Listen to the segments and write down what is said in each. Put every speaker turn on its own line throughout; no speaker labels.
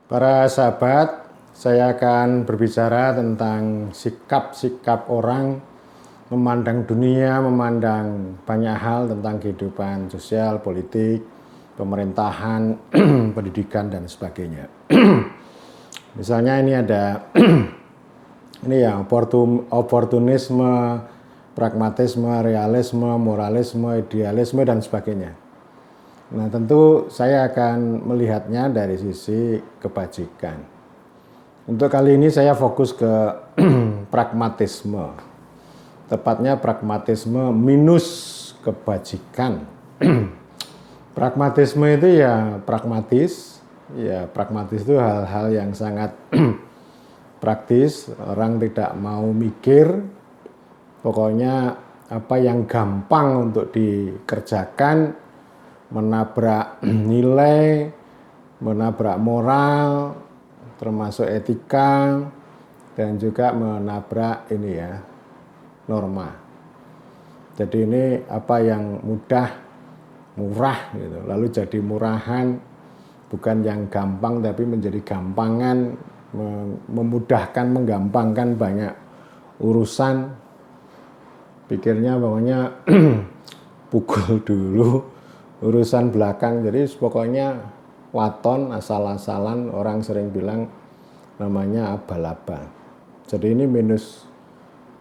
Para sahabat, saya akan berbicara tentang sikap-sikap orang memandang dunia, memandang banyak hal tentang kehidupan sosial, politik, pemerintahan, pendidikan, dan sebagainya. Misalnya ini ada ini ya oportunisme, pragmatisme, realisme, moralisme, idealisme, dan sebagainya. Nah, tentu saya akan melihatnya dari sisi kebajikan. Untuk kali ini saya fokus ke pragmatisme. Tepatnya pragmatisme minus kebajikan. Pragmatisme itu ya pragmatis. Ya, pragmatis itu hal-hal yang sangat praktis. Orang tidak mau mikir. Pokoknya apa yang gampang untuk dikerjakan, menabrak nilai, menabrak moral, termasuk etika, dan juga menabrak ini ya, norma. Jadi ini apa yang mudah, murah gitu, lalu jadi murahan, bukan yang gampang tapi menjadi gampangan, memudahkan, menggampangkan banyak urusan. Pikirnya pokoknya pukul dulu, urusan belakang. Jadi pokoknya waton, asal-asalan, orang sering bilang namanya abal-abal. Jadi ini minus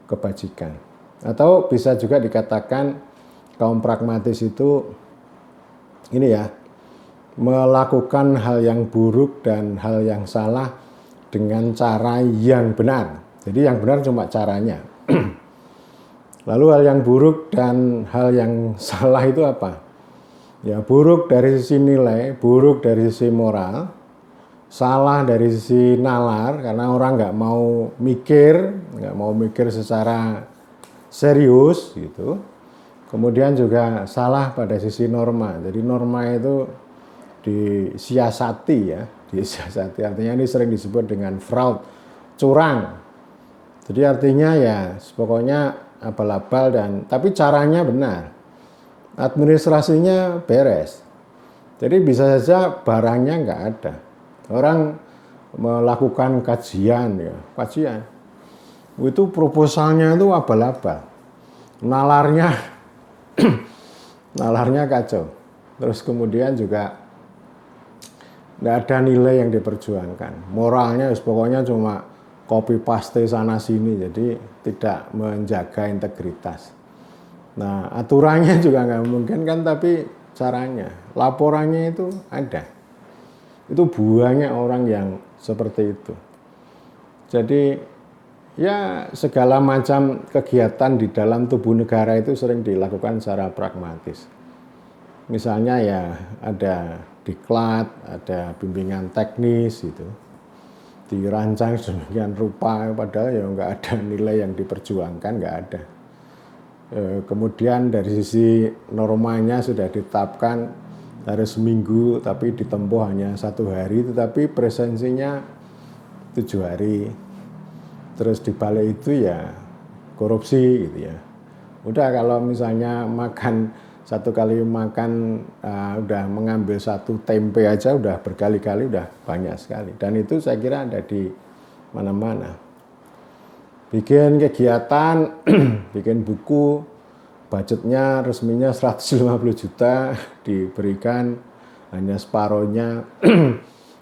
kebajikan. Atau bisa juga dikatakan kaum pragmatis itu ini ya, melakukan hal yang buruk dan hal yang salah dengan cara yang benar. Jadi yang benar cuma caranya. Lalu hal yang buruk dan hal yang salah itu apa? Ya, buruk dari sisi nilai, buruk dari sisi moral, salah dari sisi nalar, karena orang nggak mau mikir secara serius gitu. Kemudian juga salah pada sisi norma. Jadi norma itu disiasati ya, disiasati. Artinya ini sering disebut dengan fraud, curang. Jadi artinya ya pokoknya abal-abal, dan tapi caranya benar, administrasinya beres. Jadi bisa saja barangnya nggak ada, orang melakukan kajian itu proposalnya itu abal-abal, nalarnya nalarnya kacau, terus kemudian juga nggak ada nilai yang diperjuangkan, moralnya pokoknya cuma copy paste sana sini, jadi tidak menjaga integritas. Nah, aturannya juga nggak mungkin kan, tapi caranya, laporannya itu ada. Itu banyak orang yang seperti itu. Jadi ya segala macam kegiatan di dalam tubuh negara itu sering dilakukan secara pragmatis. Misalnya ya ada diklat, ada bimbingan teknis itu, dirancang sedemikian rupa, padahal ya nggak ada nilai yang diperjuangkan, nggak ada. Kemudian dari sisi normanya sudah ditetapkan harus seminggu, tapi ditempuh hanya 1 hari, tetapi presensinya 7 hari. Terus dibalik itu ya korupsi gitu ya. Udah kalau misalnya satu kali makan udah mengambil 1 tempe aja udah berkali-kali, udah banyak sekali. Dan itu saya kira ada di mana-mana. Bikin kegiatan, bikin buku, budgetnya resminya 150 juta, diberikan hanya separohnya,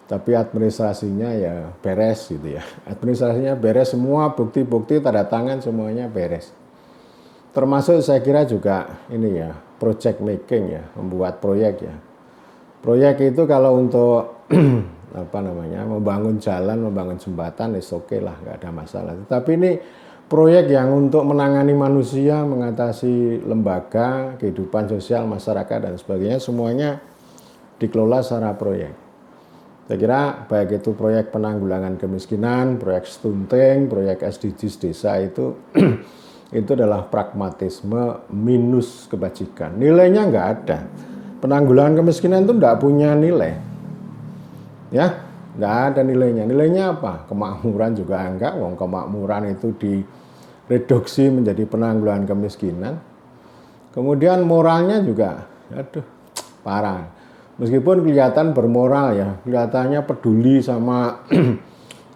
tapi administrasinya ya beres gitu ya. Administrasinya beres, semua bukti-bukti, tanda tangan semuanya beres. Termasuk saya kira juga ini ya, project making ya, membuat proyek ya. Proyek itu kalau untuk membangun jalan, membangun jembatan, oke lah, nggak ada masalah. Tapi ini proyek yang untuk menangani manusia, mengatasi lembaga, kehidupan sosial, masyarakat, dan sebagainya, semuanya dikelola secara proyek. Saya kira baik itu proyek penanggulangan kemiskinan, proyek stunting, proyek SDGs desa itu adalah pragmatisme minus kebajikan. Nilainya nggak ada. Penanggulangan kemiskinan itu nggak punya nilai. Ya, nggak ada nilainya. Nilainya apa? Kemakmuran juga enggak. Wong kemakmuran itu direduksi menjadi penanggulangan kemiskinan. Kemudian moralnya juga, aduh, parah. Meskipun kelihatan bermoral ya, kelihatannya peduli sama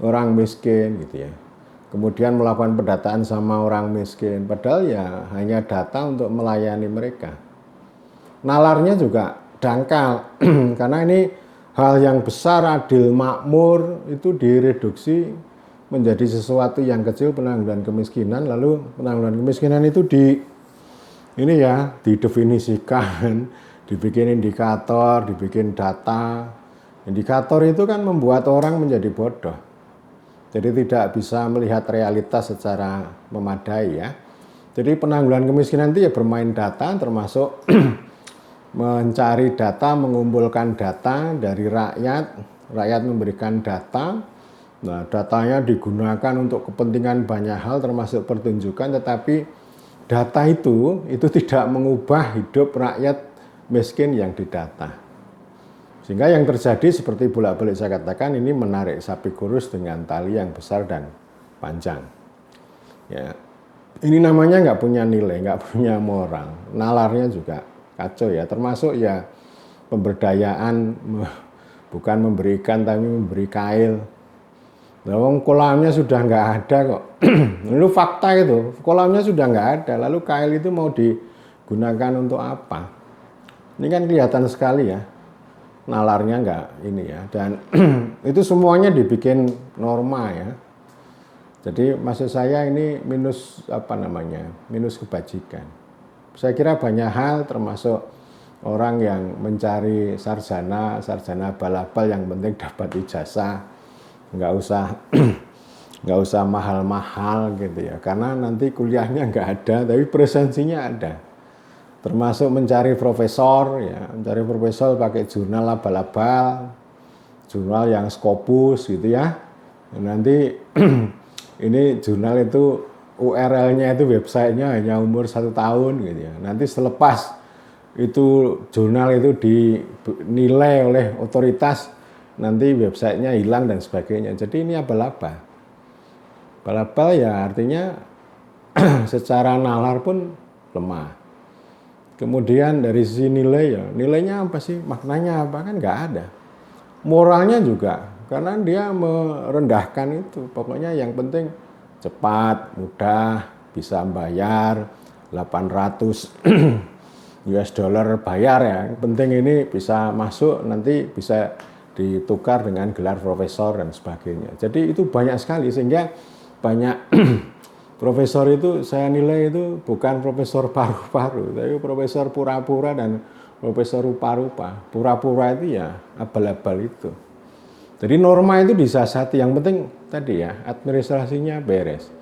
orang miskin gitu ya. Kemudian melakukan pendataan sama orang miskin, padahal ya hanya data untuk melayani mereka. Nalarnya juga dangkal, karena ini hal yang besar, adil, makmur, itu direduksi menjadi sesuatu yang kecil, penanggulangan kemiskinan. Lalu penanggulangan kemiskinan itu didefinisikan, dibikin indikator, dibikin data. Indikator itu kan membuat orang menjadi bodoh. Jadi tidak bisa melihat realitas secara memadai ya. Jadi penanggulangan kemiskinan itu ya bermain data, termasuk mencari data, mengumpulkan data dari rakyat. Rakyat memberikan data. Nah, datanya digunakan untuk kepentingan banyak hal, termasuk pertunjukan, tetapi data itu tidak mengubah hidup rakyat miskin yang didata. Sehingga yang terjadi seperti bolak-balik saya katakan, ini menarik sapi kurus dengan tali yang besar dan panjang. Ya, ini namanya nggak punya nilai, nggak punya moral. Nalarnya juga kacau ya, termasuk ya pemberdayaan, bukan memberi ikan tapi memberi kail. Nah, kolamnya sudah nggak ada kok. Lalu fakta itu, kolamnya sudah nggak ada, lalu kail itu mau digunakan untuk apa? Ini kan kelihatan sekali ya. Nalarnya nggak ini ya, dan itu semuanya dibikin norma ya. Jadi maksud saya ini minus minus kebajikan. Saya kira banyak hal, termasuk orang yang mencari sarjana abal-abal, yang penting dapat ijazah, nggak usah mahal-mahal gitu ya, karena nanti kuliahnya nggak ada, tapi presensinya ada. Termasuk mencari profesor, ya, mencari profesor pakai jurnal abal-abal, jurnal yang Scopus gitu ya. Nanti ini jurnal itu URL-nya itu websitenya hanya umur 1 tahun gitu ya. Nanti selepas itu jurnal itu dinilai oleh otoritas, nanti websitenya hilang dan sebagainya. Jadi ini abal-abal. Abal-abal ya artinya secara nalar pun lemah. Kemudian dari sisi nilai ya, nilainya apa sih? Maknanya apa? Kan nggak ada. Moralnya juga, karena dia merendahkan itu. Pokoknya yang penting cepat, mudah, bisa bayar, 800 US dollar bayar ya. Yang penting ini bisa masuk, nanti bisa ditukar dengan gelar profesor dan sebagainya. Jadi itu banyak sekali, sehingga banyak profesor itu saya nilai itu bukan profesor paru-paru, tapi profesor pura-pura dan profesor rupa-rupa. Pura-pura itu ya abal-abal itu. Jadi norma itu disiasati, yang penting tadi ya administrasinya beres.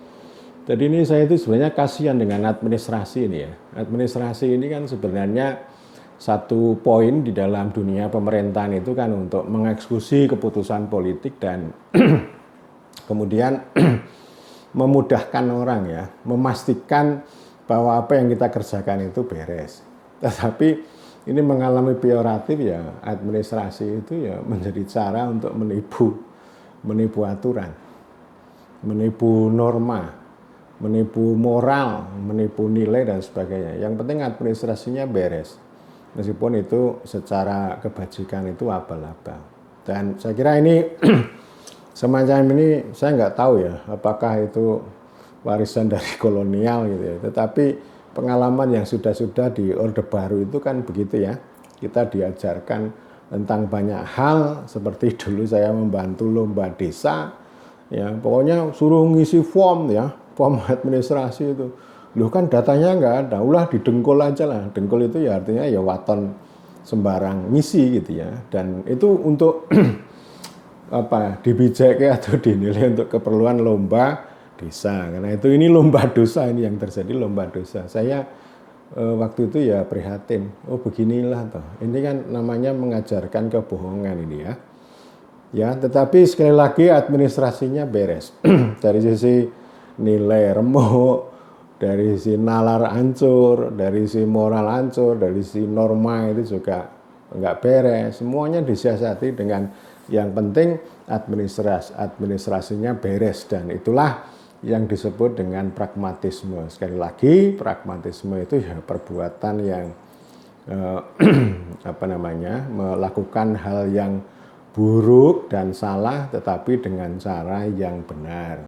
Jadi ini saya itu sebenarnya kasihan dengan administrasi ini ya. Administrasi ini kan sebenarnya satu poin di dalam dunia pemerintahan itu kan untuk mengeksekusi keputusan politik dan kemudian memudahkan orang ya, memastikan bahwa apa yang kita kerjakan itu beres. Tetapi ini mengalami peyoratif ya, administrasi itu ya menjadi cara untuk menipu aturan, menipu norma, menipu moral, menipu nilai dan sebagainya. Yang penting administrasinya beres, meskipun itu secara kebajikan itu abal-abal. Dan saya kira ini semacam ini, saya nggak tahu ya apakah itu warisan dari kolonial gitu ya. Tetapi pengalaman yang sudah di Orde Baru itu kan begitu ya. Kita diajarkan tentang banyak hal, seperti dulu saya membantu lomba desa, ya pokoknya suruh ngisi form ya, form administrasi itu. Loh kan datanya nggak ada, ulah didengkol aja lah. Dengkol itu ya artinya ya waton sembarang ngisi gitu ya. Dan itu untuk dibijaki atau dinilai untuk keperluan lomba desa. Karena itu ini lomba dosa, ini yang terjadi lomba dosa. Saya waktu itu ya prihatin. Oh beginilah toh. Ini kan namanya mengajarkan kebohongan ini ya. Ya, tetapi sekali lagi administrasinya beres. Dari sisi nilai remuk, dari sisi nalar hancur, dari sisi moral hancur, dari sisi norma itu juga enggak beres. Semuanya disiasati dengan yang penting administrasinya beres, dan itulah yang disebut dengan pragmatisme. Sekali lagi, pragmatisme itu ya perbuatan yang melakukan hal yang buruk dan salah tetapi dengan cara yang benar.